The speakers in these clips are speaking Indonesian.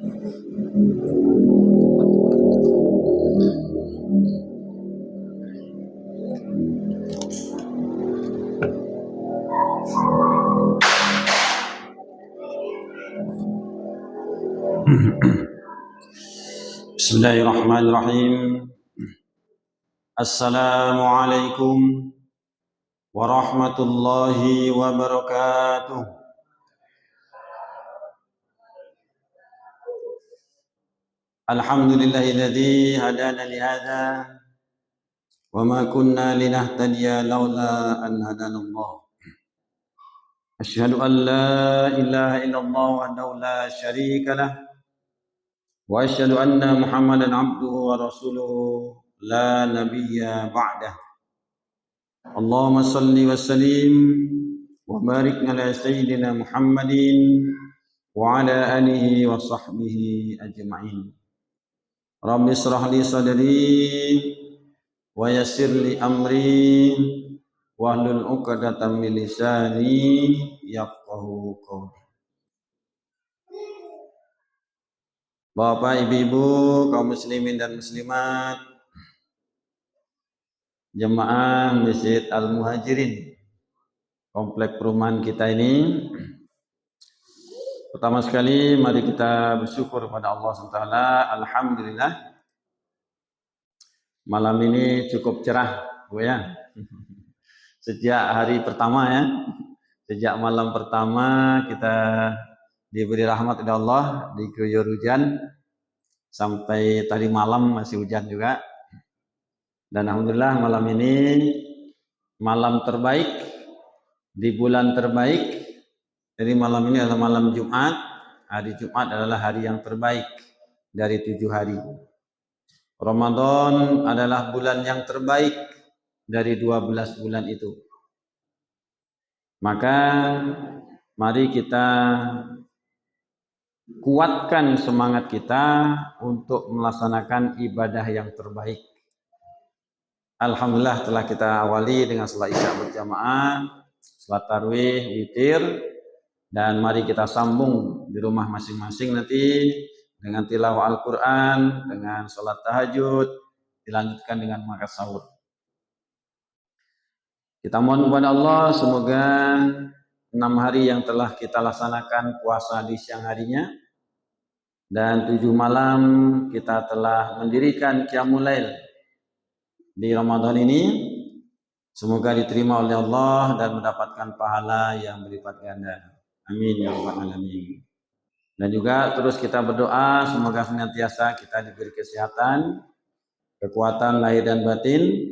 Bismillahirrahmanirrahim. Assalamualaikum warahmatullahi wabarakatuh. Alhamdulillahilladzi hadana li hadza wa ma kunna linahtadiya laula an hadanallah. Asyhadu an la ilaha illallah wahdahu la syarika lah wa asyhadu anna Muhammadan abduhu wa rasuluhu la nabiyya ba'dah. Allahumma salli wa sallim wa barik ala sayyidina Muhammadin wa ala alihi wa sahbihi ajma'in. Rabbi israh li sadri wa yassir li amri wahlul 'uqdatam min lisani yafqahu qawli. Bapak, Ibu, kaum muslimin dan muslimat, jemaah Masjid Al-Muhajirin, komplek perumahan kita ini. Pertama sekali mari kita bersyukur kepada Allah SWT. Alhamdulillah malam ini cukup cerah, Bu ya. Sejak hari pertama ya, sejak malam pertama kita diberi rahmat oleh Allah, diguyur hujan sampai tadi malam masih hujan juga. Dan alhamdulillah malam ini malam terbaik di bulan terbaik. Jadi malam ini adalah malam Jumat. Hari Jumat adalah hari yang terbaik dari 7 hari. Ramadan adalah bulan yang terbaik dari 12 bulan itu. Maka mari kita kuatkan semangat kita untuk melaksanakan ibadah yang terbaik. Alhamdulillah telah kita awali dengan salat Isya berjamaah, salat tarawih, witir, dan mari kita sambung di rumah masing-masing nanti dengan tilawah Al-Quran, dengan salat tahajud, dilanjutkan dengan makan sahur. Kita mohon kepada Allah semoga 6 hari yang telah kita laksanakan puasa di siang harinya dan 7 malam kita telah mendirikan Qiyamul Lail di Ramadan ini, semoga diterima oleh Allah dan mendapatkan pahala yang berlipat ganda. Amin ya rabbal alamin. Dan juga terus kita berdoa semoga senantiasa kita diberi kesehatan, kekuatan lahir dan batin,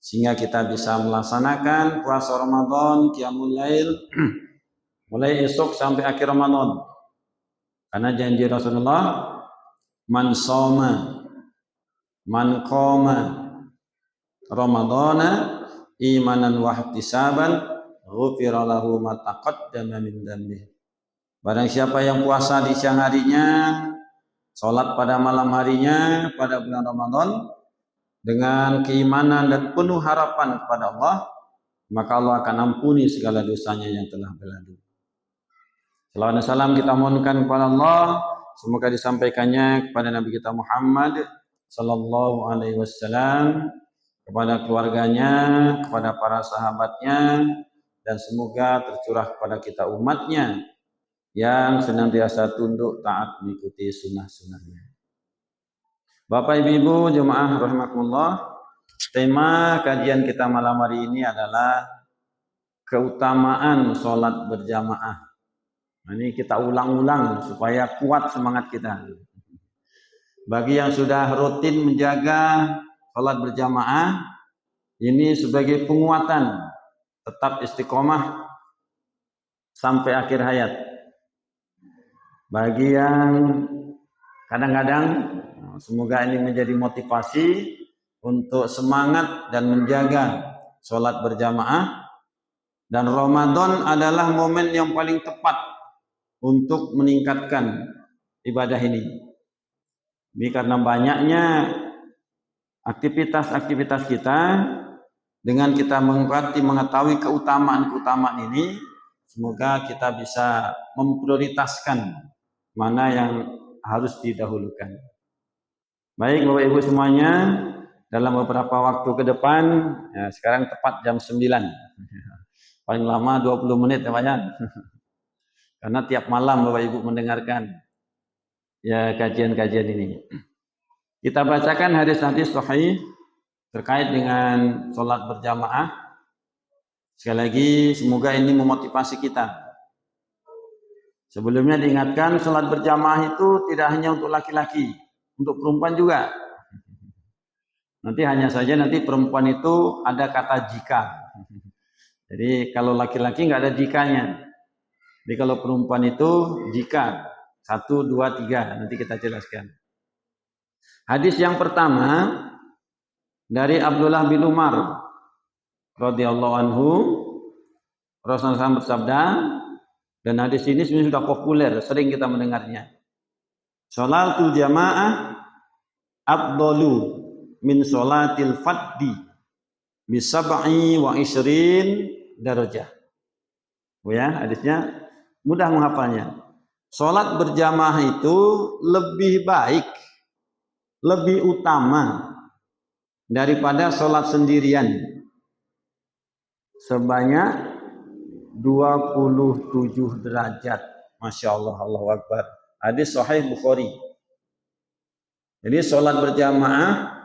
sehingga kita bisa melaksanakan puasa Ramadan, Qiyamul Lail mulai esok sampai akhir Ramadan. Karena janji Rasulullah, man shoma man qoma Ramadana imanan wa ihtisaban ghufira lahu ma taqaddama min dhanbi. Barang siapa yang puasa di siang harinya, salat pada malam harinya pada bulan Ramadan dengan keimanan dan penuh harapan kepada Allah, maka Allah akan ampuni segala dosanya yang telah berlalu. Salawat dan salam kita mohonkan kepada Allah, semoga disampaikannya kepada Nabi kita Muhammad sallallahu alaihi wasallam, kepada keluarganya, kepada para sahabatnya, dan semoga tercurah kepada kita umatnya yang senantiasa tunduk taat mengikuti sunnah-sunnahnya. Bapak Ibu jemaah rahimakumullah, tema kajian kita malam hari ini adalah keutamaan sholat berjamaah. Nah, ini kita ulang-ulang supaya kuat semangat kita. Bagi yang sudah rutin menjaga sholat berjamaah, ini sebagai penguatan tetap istiqomah sampai akhir hayat. Bagi yang kadang-kadang, semoga ini menjadi motivasi untuk semangat dan menjaga sholat berjamaah. Dan Ramadan adalah momen yang paling tepat untuk meningkatkan ibadah ini. Ini karena banyaknya aktivitas-aktivitas kita, dengan kita mengetahui keutamaan-keutamaan ini, semoga kita bisa memprioritaskan mana yang harus didahulukan. Baik Bapak Ibu semuanya, dalam beberapa waktu ke depan, ya, sekarang tepat jam 9. Paling lama 20 menit ya Pak ya. Karena tiap malam Bapak Ibu mendengarkan ya kajian-kajian ini. Kita bacakan hadis-hadis sahih terkait dengan sholat berjamaah. Sekali lagi semoga ini memotivasi kita. Sebelumnya diingatkan sholat berjamaah itu tidak hanya untuk laki-laki, untuk perempuan juga. Nanti hanya saja nanti perempuan itu ada kata jika. Jadi kalau laki-laki nggak ada jikanya. Jadi kalau perempuan itu jika 1, 2, 3 nanti kita jelaskan. Hadis yang pertama dari Abdullah bin Umar radhiyallahu anhu, Rasulullah SAW bersabda, dan hadis ini sebenarnya sudah populer, sering kita mendengarnya. Sholatul jamaah afdalu min sholatil faddi bisab'i wa isrin darajah. Oh ya, hadisnya mudah menghafalnya. Sholat berjamaah itu lebih baik, lebih utama daripada sholat sendirian sebanyak 27 derajat. Masya Allah, Allahu Akbar. Hadis sahih Bukhari. Jadi sholat berjamaah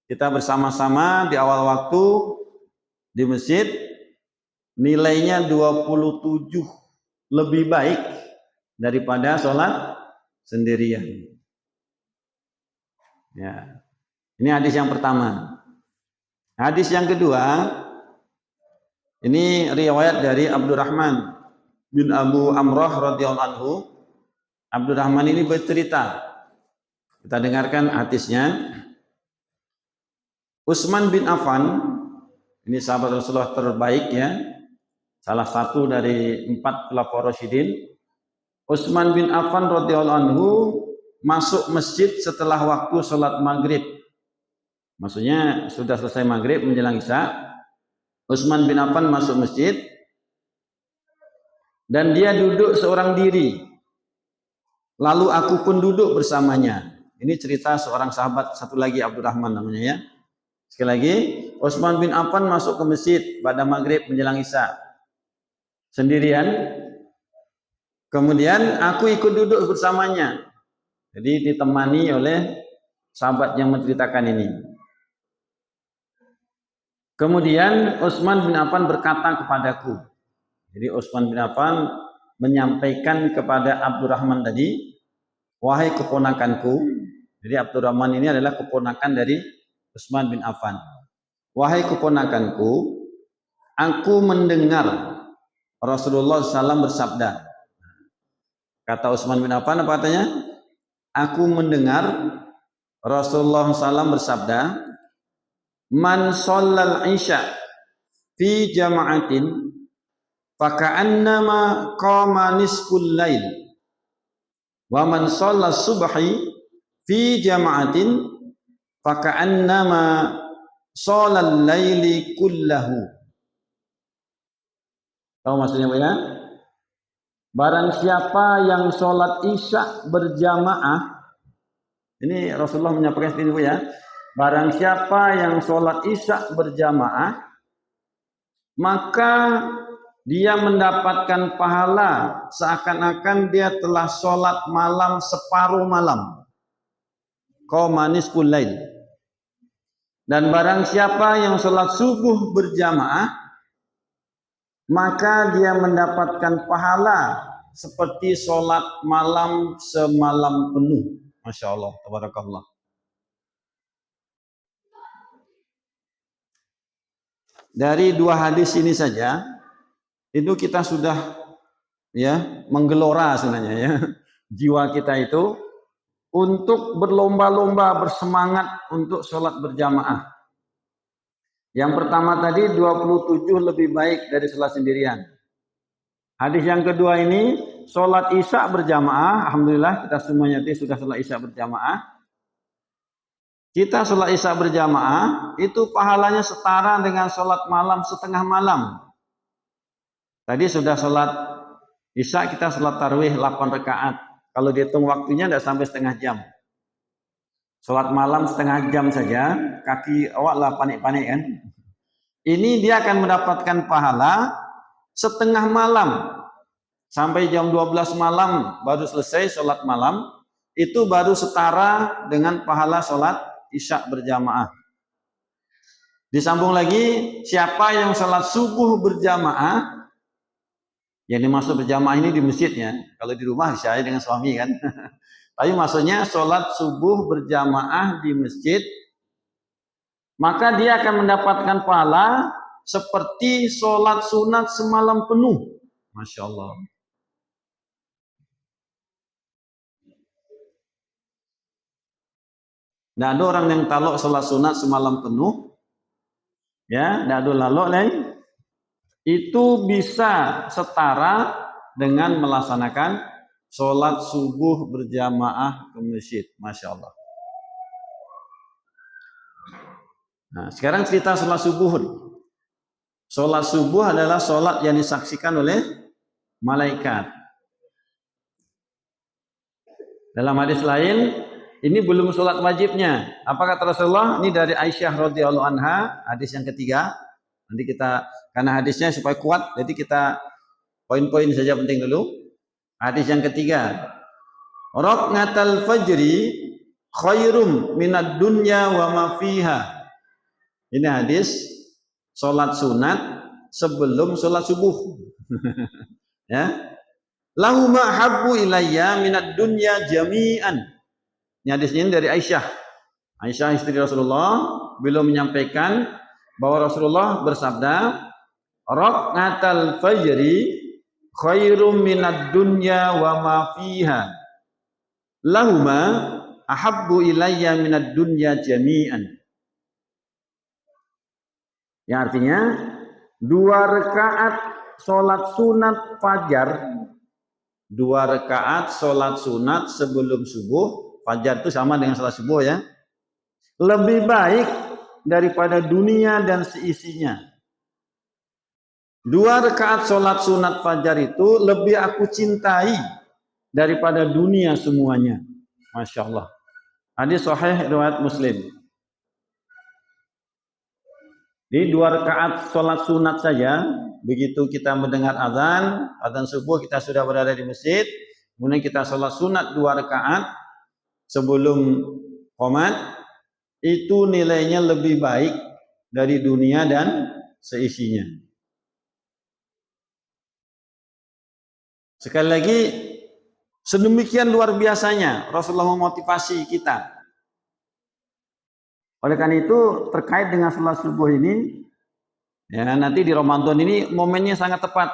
kita bersama-sama di awal waktu di masjid nilainya 27 lebih baik daripada sholat sendirian. Ya. Ini hadis yang pertama. Hadis yang kedua, ini riwayat dari Abdurrahman bin Abu Amrah radhiyallahu anhu. Abdurrahman ini bercerita. Kita dengarkan hadisnya. Utsman bin Affan, ini sahabat Rasulullah terbaik ya. Salah satu dari 4 khulafaur rasyidin. Utsman bin Affan radhiyallahu anhu masuk masjid setelah waktu sholat maghrib. Maksudnya sudah selesai maghrib menjelang isya. Utsman bin Affan masuk masjid dan dia duduk seorang diri. Lalu aku pun duduk bersamanya. Ini cerita seorang sahabat satu lagi, Abdurrahman namanya ya. Sekali lagi, Utsman bin Affan masuk ke masjid pada maghrib menjelang isya sendirian. Kemudian aku ikut duduk bersamanya. Jadi ditemani oleh sahabat yang menceritakan ini. Kemudian Utsman bin Affan berkata kepadaku. Jadi Utsman bin Affan menyampaikan kepada Abdurrahman tadi, wahai keponakanku. Jadi Abdurrahman ini adalah keponakan dari Utsman bin Affan. Wahai keponakanku, aku mendengar Rasulullah SAW bersabda. Kata Utsman bin Affan apa katanya? Aku mendengar Rasulullah SAW bersabda, man shallal isya fi jama'atin faka'annama qama nisful lail wa man shallal subhi fi jama'atin faka'annama shallal laili kullahu. Tahu maksudnya apa ya? Barang siapa yang sholat isya berjamaah, ini Rasulullah menyampaikan seperti itu ya. Barang siapa yang sholat isya berjamaah, maka dia mendapatkan pahala seakan-akan dia telah sholat malam separuh malam. Qoma nisful lail. Dan barang siapa yang sholat subuh berjamaah, maka dia mendapatkan pahala seperti sholat malam semalam penuh. Masya Allah, tabarakallah. Dari 2 hadis ini saja itu kita sudah ya menggelora sebenarnya ya jiwa kita itu untuk berlomba-lomba bersemangat untuk sholat berjamaah. Yang pertama tadi 27 lebih baik dari sholat sendirian. Hadis yang kedua ini sholat isya berjamaah. Alhamdulillah kita semuanya sudah sholat isya berjamaah. Kita sholat isya berjamaah itu pahalanya setara dengan sholat malam setengah malam. Tadi sudah sholat isya, kita sholat tarawih 8 rakaat. Kalau dihitung waktunya tidak sampai setengah jam. Sholat malam setengah jam saja, kaki awak lah panik-panik kan. Ini dia akan mendapatkan pahala setengah malam. Sampai jam 12 malam baru selesai sholat malam. Itu baru setara dengan pahala sholat isya berjamaah. Disambung lagi, siapa yang sholat subuh berjamaah, yang dimaksud berjamaah ini di masjidnya. Kalau di rumah saya dengan suami kan. Tapi maksudnya sholat subuh berjamaah di masjid, maka dia akan mendapatkan pahala seperti sholat sunat semalam penuh. Masya Allah. Tidak ada orang yang talok sholat sunat semalam penuh, ya, tidak ada lalok lain. Itu bisa setara dengan melaksanakan sholat subuh berjamaah ke masjid. Masya Allah. Nah, sekarang cerita sholat subuh. Sholat subuh adalah sholat yang disaksikan oleh malaikat. Dalam hadis lain, ini belum sholat wajibnya. Apa kata Rasulullah? Ini dari Aisyah radhiyallahu anha, hadis yang ketiga. Nanti kita, karena hadisnya supaya kuat, jadi kita poin-poin saja penting dulu. Hadis yang ketiga. Rak'atal fajri khairum minad dunya wa ma fiha. Ini hadis sholat sunat sebelum sholat subuh. Ya. Lahuma habbu ilayya minad dunya jami'an. Ini hadis ini dari Aisyah. Aisyah istri Rasulullah beliau menyampaikan bahwa Rasulullah bersabda, "Rak'atal fajri khairum minad dunya wa ma fiha. Lahuma ahabbu ilayya minad dunya jami'an." Yang artinya 2 rakaat sholat sunat fajar, 2 rakaat sholat sunat sebelum subuh. Fajar itu sama dengan sholat subuh ya. Lebih baik daripada dunia dan seisinya. 2 rakaat sholat sunat fajar itu lebih aku cintai daripada dunia semuanya. Masya Allah. Hadis sahih riwayat Muslim. Di 2 rakaat sholat sunat saja, begitu kita mendengar azan subuh kita sudah berada di masjid, kemudian kita sholat sunat 2 rakaat sebelum qomat, itu nilainya lebih baik dari dunia dan seisinya. Sekali lagi, sedemikian luar biasanya Rasulullah memotivasi kita. Oleh karena itu, terkait dengan sholat subuh ini, ya, nanti di Ramadan ini momennya sangat tepat.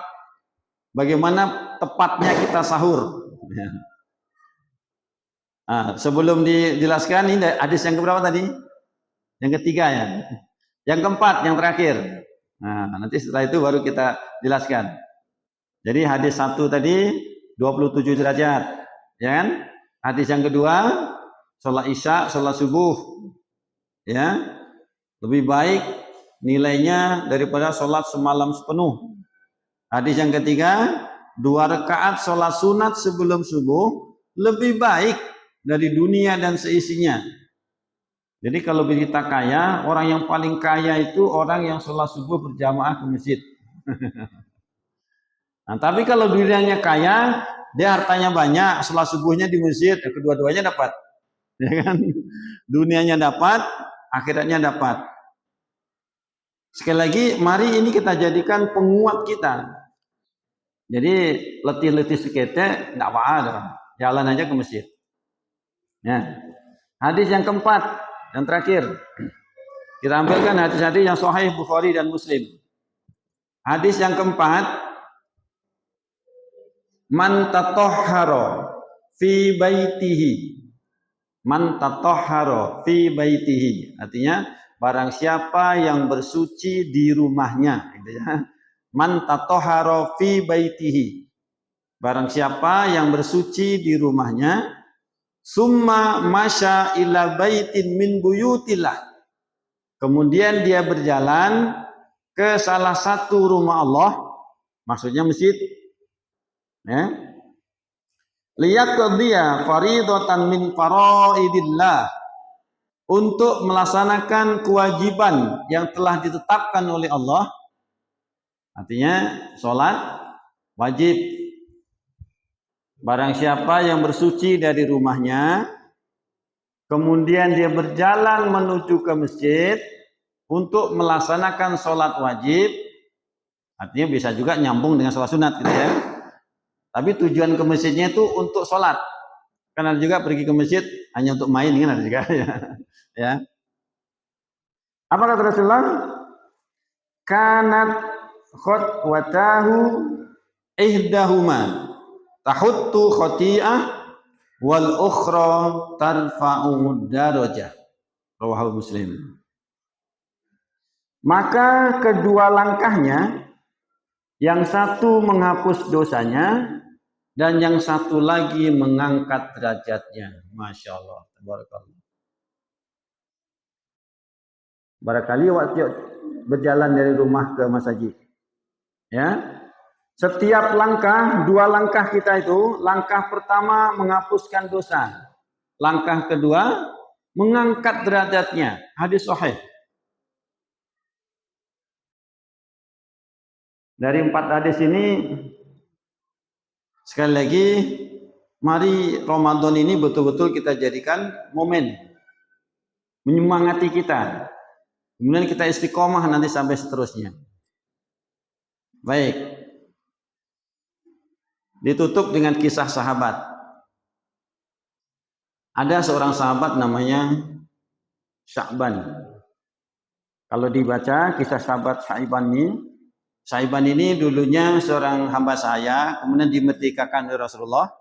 Bagaimana tepatnya kita sahur. Ya. Nah, sebelum dijelaskan, ini hadis yang keberapa tadi? Yang ketiga ya. Yang keempat, yang terakhir. Nah, nanti setelah itu baru kita jelaskan. Jadi hadis 1 tadi 27 derajat, ya kan? Hadis yang kedua, sholat isya, sholat subuh, ya, lebih baik nilainya daripada sholat semalam sepenuh. Hadis yang ketiga, 2 rakaat sholat sunat sebelum subuh lebih baik dari dunia dan seisinya. Jadi kalau kita kaya, orang yang paling kaya itu orang yang sholat subuh berjamaah ke masjid. Nah, tapi kalau dunianya kaya, dia hartanya banyak, sholat subuhnya di masjid, kedua-duanya dapat. Ya kan? Dunianya dapat, akhiratnya dapat. Sekali lagi, mari ini kita jadikan penguat kita. Jadi letih-letih sekete, tidak apa-apa, jalan aja ke masjid. Ya. Hadis yang keempat, yang terakhir, kita ambilkan hadis-hadis yang sahih Bukhari dan Muslim. Hadis yang keempat, man tatahhara fi baitihi, man tatahhara fi baitihi, artinya barang siapa yang bersuci di rumahnya, gitu ya. Man tatahhara fi baitihi, barang siapa yang bersuci di rumahnya, summa masya ila baitin min buyutillah, kemudian dia berjalan ke salah satu rumah Allah, maksudnya masjid, ya. liyaqdiya faridatan min faraidillah, untuk melaksanakan kewajiban yang telah ditetapkan oleh Allah. Artinya sholat wajib. Barang siapa yang bersuci dari rumahnya, kemudian dia berjalan menuju ke masjid untuk melaksanakan sholat wajib, artinya bisa juga nyambung dengan sholat sunat gitu ya. Tapi tujuan ke masjidnya itu untuk sholat. Karena juga pergi ke masjid hanya untuk main kan ada juga ya. Apa kata Rasulullah? Kanat khutwatahu ihdahuma tahuttu khati'ah wal ukhra tarfa'u darajah. Rawahu Muslim. Maka kedua langkahnya, yang satu menghapus dosanya dan yang satu lagi mengangkat derajatnya. Masya Allah. Tabarakallah. Barangkali waktu berjalan dari rumah ke masjid, ya, setiap langkah, dua langkah kita itu, langkah pertama menghapuskan dosa, langkah kedua mengangkat derajatnya. Hadis sahih. Dari 4 hadis ini, sekali lagi, mari Ramadan ini betul-betul kita jadikan momen menyemangati kita. Kemudian kita istiqomah nanti sampai seterusnya. Baik. Ditutup dengan kisah sahabat. Ada seorang sahabat namanya Sya'ban. Kalau dibaca kisah sahabat Sya'ban ini dulunya seorang hamba saya, kemudian dimerdekakan oleh Rasulullah,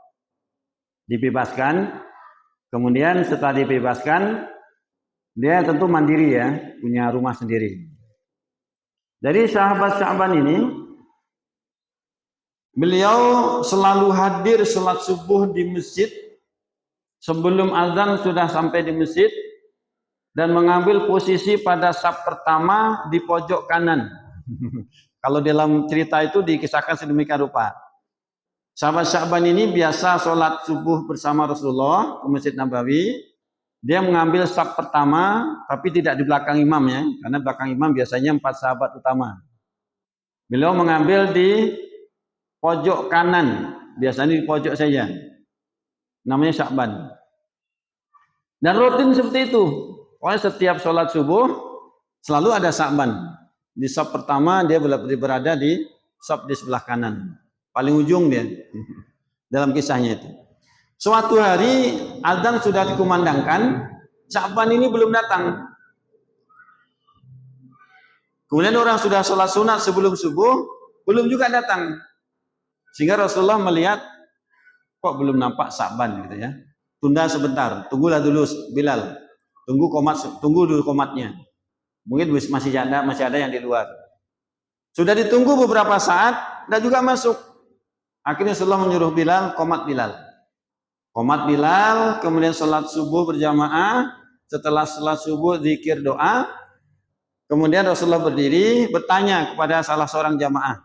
dibebaskan. Kemudian setelah dibebaskan, dia tentu mandiri ya, punya rumah sendiri. Jadi sahabat Sya'ban ini, beliau selalu hadir sholat subuh di masjid. Sebelum azan sudah sampai di masjid dan mengambil posisi pada saf pertama di pojok kanan. Kalau dalam cerita itu dikisahkan sedemikian rupa. Sahabat Sya'ban ini biasa sholat subuh bersama Rasulullah ke Masjid Nabawi. Dia mengambil saf pertama, tapi tidak di belakang imam ya, karena belakang imam biasanya 4 sahabat utama. Beliau mengambil di pojok kanan, biasanya di pojok saja. Namanya Sya'ban. Dan rutin seperti itu. Pokoknya setiap sholat subuh selalu ada Sya'ban. Di saf pertama dia berada di saf di sebelah kanan, paling ujung dia dalam kisahnya itu. Suatu hari azan sudah dikumandangkan, Sya'ban ini belum datang. Kemudian orang sudah sholat sunat sebelum subuh, belum juga datang. Sehingga Rasulullah melihat, kok belum nampak Sya'ban gitu ya. Tunda sebentar, tunggulah dulu Bilal. Tunggu dulu komatnya. Mungkin masih ada yang di luar. Sudah ditunggu beberapa saat, dan juga masuk. Akhirnya Rasulullah menyuruh Bilal, komat Bilal. Qomat Bilal, kemudian sholat subuh berjamaah. Setelah sholat subuh zikir doa, kemudian Rasulullah berdiri bertanya kepada salah seorang jamaah,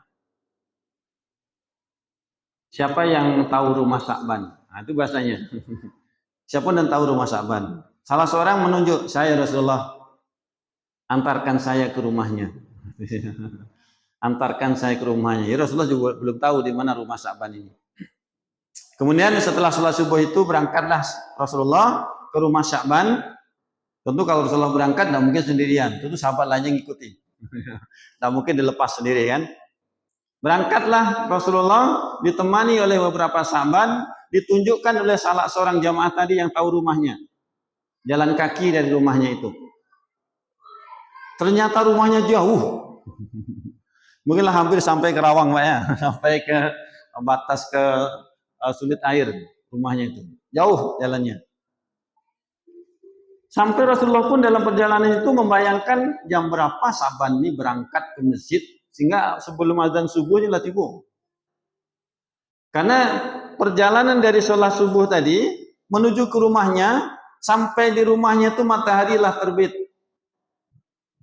siapa yang tahu rumah Sya'ban? Nah, itu bahasanya. Siapa yang tahu rumah Sya'ban? Salah seorang menunjuk, saya Rasulullah, antarkan saya ke rumahnya. Antarkan saya ke rumahnya. Ya, Rasulullah juga belum tahu di mana rumah Sya'ban ini. Kemudian setelah sholat subuh itu berangkatlah Rasulullah ke rumah Sya'ban. Tentu kalau Rasulullah berangkat tidak mungkin sendirian. Tentu sahabat lainnya ngikuti. Tidak mungkin dilepas sendiri kan. Berangkatlah Rasulullah ditemani oleh beberapa sahabat. Ditunjukkan oleh salah seorang jamaah tadi yang tahu rumahnya. Jalan kaki dari rumahnya itu. Ternyata rumahnya jauh. Mungkinlah hampir sampai ke Rawang Pak ya. Sampai ke batas ke sulit air rumahnya itu. Jauh jalannya. Sampai Rasulullah pun dalam perjalanan itu membayangkan jam berapa Sya'ban ini berangkat ke masjid. Sehingga sebelum azan subuh ini lah tiba. Karena perjalanan dari sholat subuh tadi menuju ke rumahnya, sampai di rumahnya itu matahari lah terbit.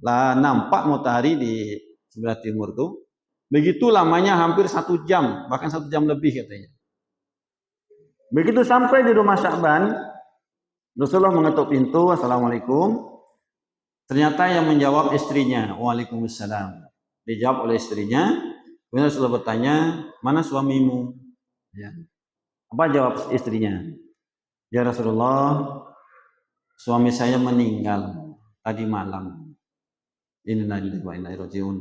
Lah nampak matahari di sebelah timur tuh. Begitu lamanya hampir 1 jam, bahkan 1 jam lebih katanya. Begitu sampai di rumah Sya'ban, Rasulullah mengetuk pintu, Assalamualaikum. Ternyata yang menjawab istrinya, Waalaikumsalam. Dijawab oleh istrinya. Kemudian Rasulullah bertanya, mana suamimu? Ya. Apa jawab istrinya? Ya Rasulullah, suami saya meninggal tadi malam. Inna lillahi wa inna ilaihi raji'un.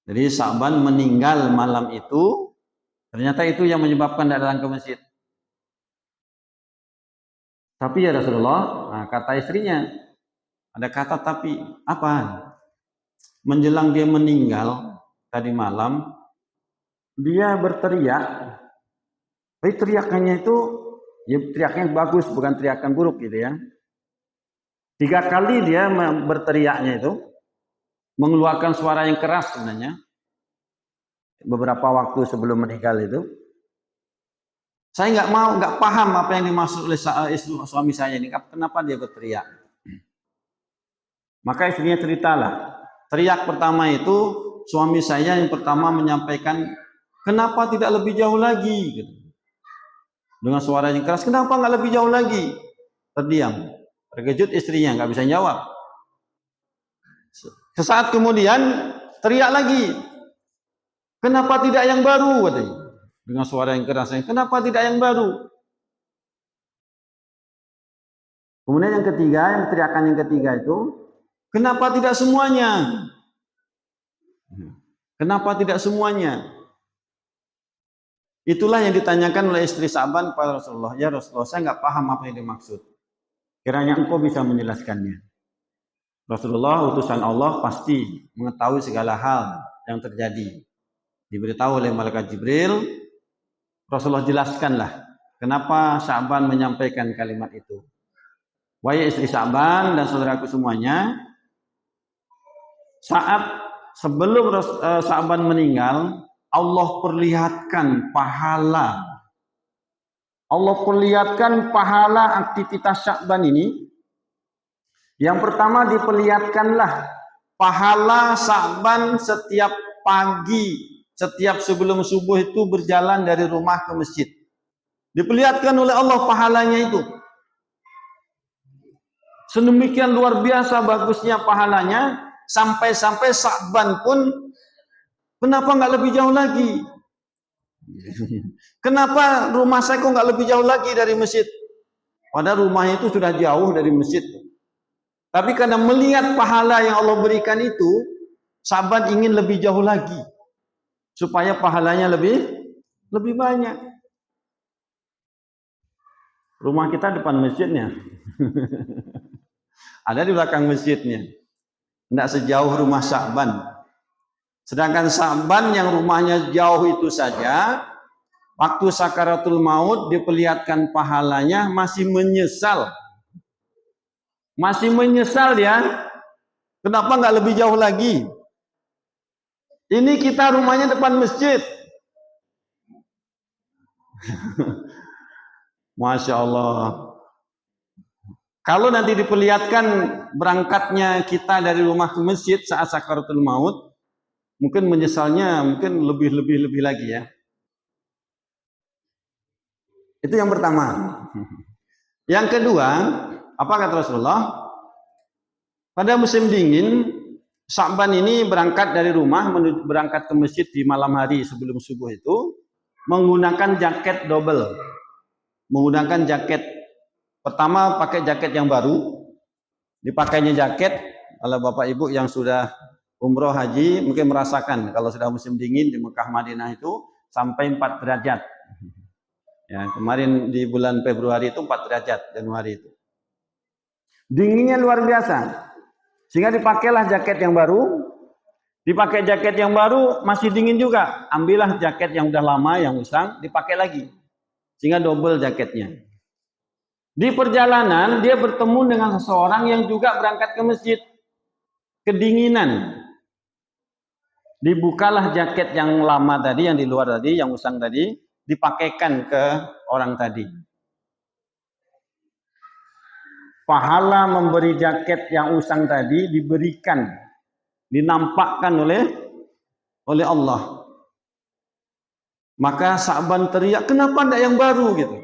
Jadi Sya'ban meninggal malam itu, ternyata itu yang menyebabkan tidak datang ke masjid. Tapi ya Rasulullah, nah kata istrinya, ada kata tapi, apa? Menjelang dia meninggal tadi malam, dia berteriak. Tapi teriakannya itu, ya teriaknya bagus, bukan teriakan buruk gitu ya. 3 kali dia berteriaknya itu, mengeluarkan suara yang keras sebenarnya. Beberapa waktu sebelum meninggal itu. Saya nggak paham apa yang dimaksud oleh suami saya ini. Kenapa dia berteriak? Maka istrinya ceritalah. Teriak pertama itu suami saya yang pertama menyampaikan, kenapa tidak lebih jauh lagi? Gitu. Dengan suara yang keras, kenapa nggak lebih jauh lagi? Terdiam. Terkejut istrinya, nggak bisa jawab. Sesaat kemudian teriak lagi, kenapa tidak yang baru? Katanya. Dengan suara yang keras, kenapa tidak yang baru? Kemudian yang ketiga, yang teriakan yang ketiga itu, kenapa tidak semuanya? Kenapa tidak semuanya? Itulah yang ditanyakan oleh istri Sya'ban kepada Rasulullah. Ya Rasulullah, saya nggak paham apa yang dimaksud. Kiranya engkau bisa menjelaskannya. Rasulullah, utusan Allah, pasti mengetahui segala hal yang terjadi. Diberitahu oleh malaikat Jibril, Rasulullah jelaskanlah kenapa Sya'ban menyampaikan kalimat itu. Wahai istri Sya'ban dan saudaraku semuanya, saat sebelum Sya'ban meninggal, Allah perlihatkan pahala. Allah perlihatkan pahala aktivitas Sya'ban ini. Yang pertama diperlihatkanlah pahala Sya'ban setiap pagi, setiap sebelum subuh itu berjalan dari rumah ke masjid. Diperlihatkan oleh Allah pahalanya itu. Sedemikian luar biasa bagusnya pahalanya, sampai-sampai Sya'ban pun, kenapa nggak lebih jauh lagi? Kenapa rumah saya kok nggak lebih jauh lagi dari masjid? Padahal rumahnya itu sudah jauh dari masjid. Tapi karena melihat pahala yang Allah berikan itu, Sya'ban ingin lebih jauh lagi. Supaya pahalanya lebih banyak. Rumah kita depan masjidnya. Ada di belakang masjidnya. Tidak sejauh rumah Sya'ban. Sedangkan Sya'ban yang rumahnya jauh itu saja, waktu sakaratul maut diperlihatkan pahalanya, masih menyesal. Masih menyesal dia. Kenapa nggak lebih jauh lagi? Ini kita rumahnya depan masjid. Masya Allah. Kalau nanti diperlihatkan berangkatnya kita dari rumah ke masjid saat sakaratul maut, mungkin menyesalnya mungkin lebih lagi ya. Itu yang pertama. Yang kedua, apa kata Rasulullah? Pada musim dingin, Sya'ban ini berangkat dari rumah berangkat ke masjid di malam hari sebelum subuh itu menggunakan jaket double. Menggunakan jaket pertama pakai jaket yang baru, dipakainya jaket. Kalau Bapak Ibu yang sudah umroh haji mungkin merasakan kalau sudah musim dingin di Mekah Madinah itu sampai 4 derajat. Ya, kemarin di bulan Februari itu 4 derajat Januari itu. Dinginnya luar biasa. Sehingga dipakailah jaket yang baru. Dipakai jaket yang baru masih dingin juga. Ambillah jaket yang udah lama yang usang, dipakai lagi. Sehingga double jaketnya. Di perjalanan dia bertemu dengan seseorang yang juga berangkat ke masjid. Kedinginan. Dibukalah jaket yang lama tadi, yang di luar tadi, yang usang tadi, dipakaikan ke orang tadi. Pahala memberi jaket yang usang tadi diberikan, dinampakkan oleh Allah. Maka Sya'ban teriak, kenapa tidak yang baru gitu?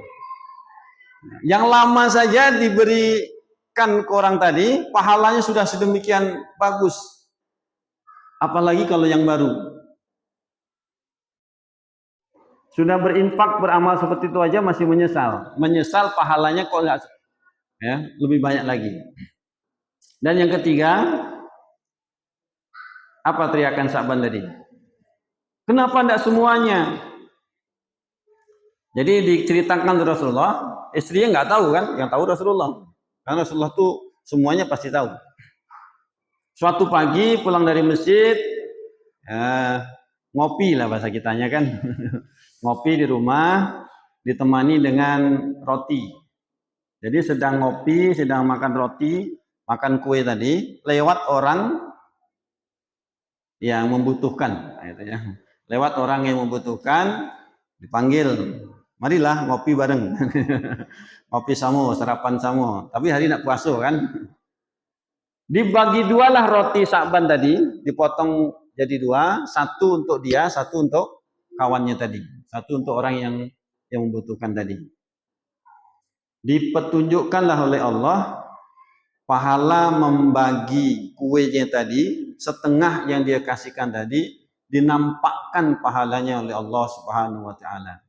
Yang lama saja diberikan ke orang tadi, pahalanya sudah sedemikian bagus. Apalagi kalau yang baru. Sudah berinfak, beramal seperti itu aja masih menyesal. Menyesal pahalanya kok enggak, ya, lebih banyak lagi. Dan yang ketiga, apa teriakan Sa'ban tadi? Kenapa enggak semuanya? Jadi diceritakan Rasulullah, istrinya nggak tahu kan, yang tahu Rasulullah. Karena Rasulullah tuh semuanya pasti tahu. Suatu pagi pulang dari masjid, ngopi lah bahasa kitanya kan, ngopi di rumah, ditemani dengan roti. Jadi sedang ngopi, sedang makan roti, makan kue tadi, lewat orang yang membutuhkan, gitu ya. Lewat orang yang membutuhkan, dipanggil. Marilah ngopi bareng. Ngopi samo, sarapan samo. Tapi hari nak puasa kan. Dibagi dua lah roti Sa'ban tadi. Dipotong jadi dua. Satu untuk dia, satu untuk kawannya tadi. Satu untuk orang yang membutuhkan tadi. Dipetunjukkanlah oleh Allah pahala membagi kuenya tadi. Setengah yang dia kasihkan tadi. Dinampakkan pahalanya oleh Allah Subhanahu wa ta'ala.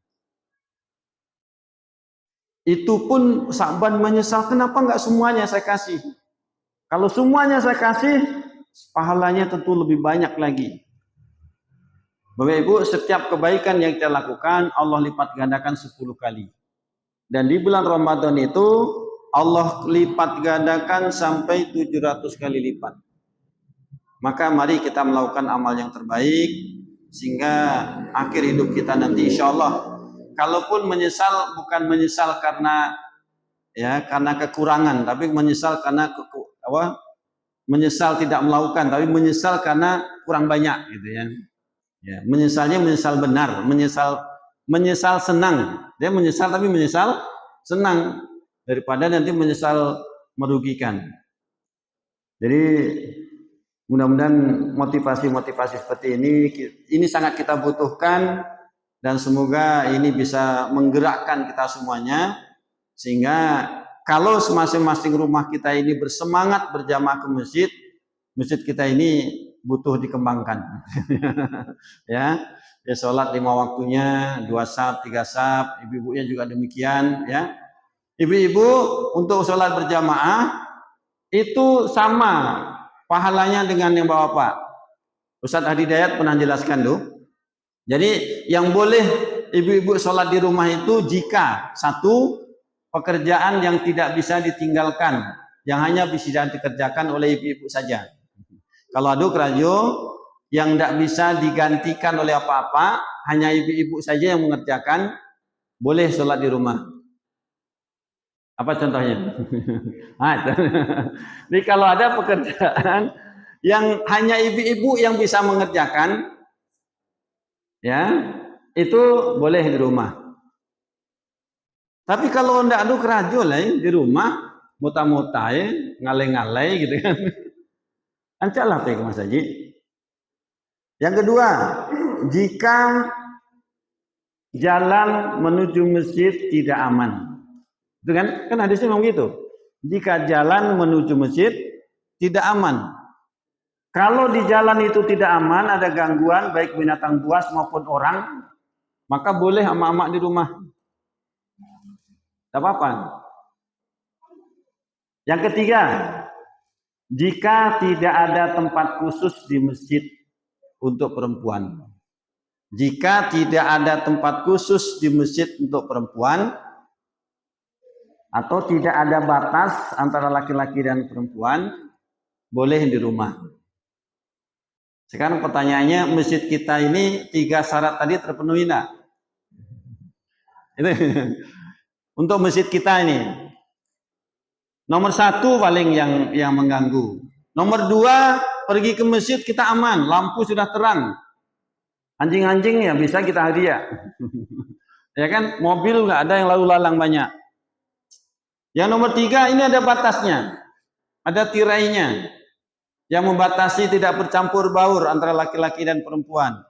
Itu pun Sa'ban menyesal, kenapa enggak semuanya saya kasih? Kalau semuanya saya kasih, pahalanya tentu lebih banyak lagi. Bapak Ibu, setiap kebaikan yang kita lakukan, Allah lipat gandakan 10 kali. Dan di bulan Ramadan itu, Allah lipat gandakan sampai 700 kali lipat. Maka mari kita melakukan amal yang terbaik, sehingga akhir hidup kita nanti insya Allah, kalaupun menyesal, bukan menyesal karena kekurangan, tapi menyesal karena menyesal tidak melakukan, tapi menyesal karena kurang banyak, gitu ya. Ya, menyesalnya menyesal benar, menyesal senang. Dia menyesal tapi menyesal senang daripada nanti menyesal merugikan. Jadi mudah-mudahan motivasi-motivasi seperti ini sangat kita butuhkan. Dan semoga ini bisa menggerakkan kita semuanya. Sehingga kalau masing-masing rumah kita ini bersemangat berjamaah ke masjid, masjid kita ini butuh dikembangkan. Ya sholat 5 waktunya, 2 saf, 3 saf, ibu-ibunya juga demikian. Ya, ibu-ibu untuk sholat berjamaah itu sama pahalanya dengan yang bapak. Ustaz Hadi Dayat pernah jelaskan tuh. Jadi yang boleh ibu-ibu sholat di rumah itu jika satu, pekerjaan yang tidak bisa ditinggalkan, yang hanya bisa dikerjakan oleh ibu-ibu saja. Kalau aduk rajo yang tidak bisa digantikan oleh apa-apa, hanya ibu-ibu saja yang mengerjakan, boleh sholat di rumah. Apa contohnya? Jadi kalau ada pekerjaan yang hanya ibu-ibu yang bisa mengerjakan, ya, itu boleh di rumah. Tapi kalau ndak ada kerajo lah di rumah, muta-muta ngalai-ngalai gitu kan. Ancaklah ke Mas Haji. Yang kedua, jika jalan menuju masjid tidak aman. Itu kan hadisnya memang gitu. Jika jalan menuju masjid tidak aman. Kalau di jalan itu tidak aman, ada gangguan baik binatang buas maupun orang, maka boleh emak-emak di rumah. Tidak apa-apa. Yang ketiga, jika tidak ada tempat khusus di masjid untuk perempuan. Jika tidak ada tempat khusus di masjid untuk perempuan, atau tidak ada batas antara laki-laki dan perempuan, boleh di rumah. Sekarang pertanyaannya, masjid kita ini 3 syarat tadi terpenuhi enggak? Itu untuk masjid kita ini. Nomor 1 paling yang mengganggu. Nomor 2, pergi ke masjid kita aman, lampu sudah terang. Anjing-anjing ya bisa kita hadiah. Ya kan, mobil nggak ada yang lalu lalang banyak. Yang nomor 3, ini ada batasnya, ada tirainya. Yang membatasi tidak bercampur baur antara laki-laki dan perempuan.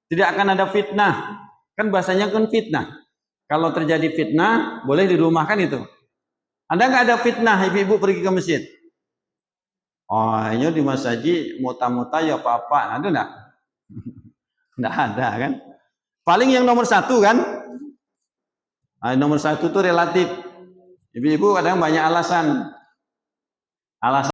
Tidak akan ada fitnah. Kan bahasanya kan fitnah. kalau terjadi fitnah, boleh dirumahkan itu. Ada nggak ada fitnah ibu-ibu pergi ke masjid? Oh, ini di masjid muta-muta ya apa-apa, ada enggak? Enggak ada kan? Paling yang nomor satu kan? Nah, nomor satu itu relatif. Ibu-ibu kadang banyak alasan. Alasan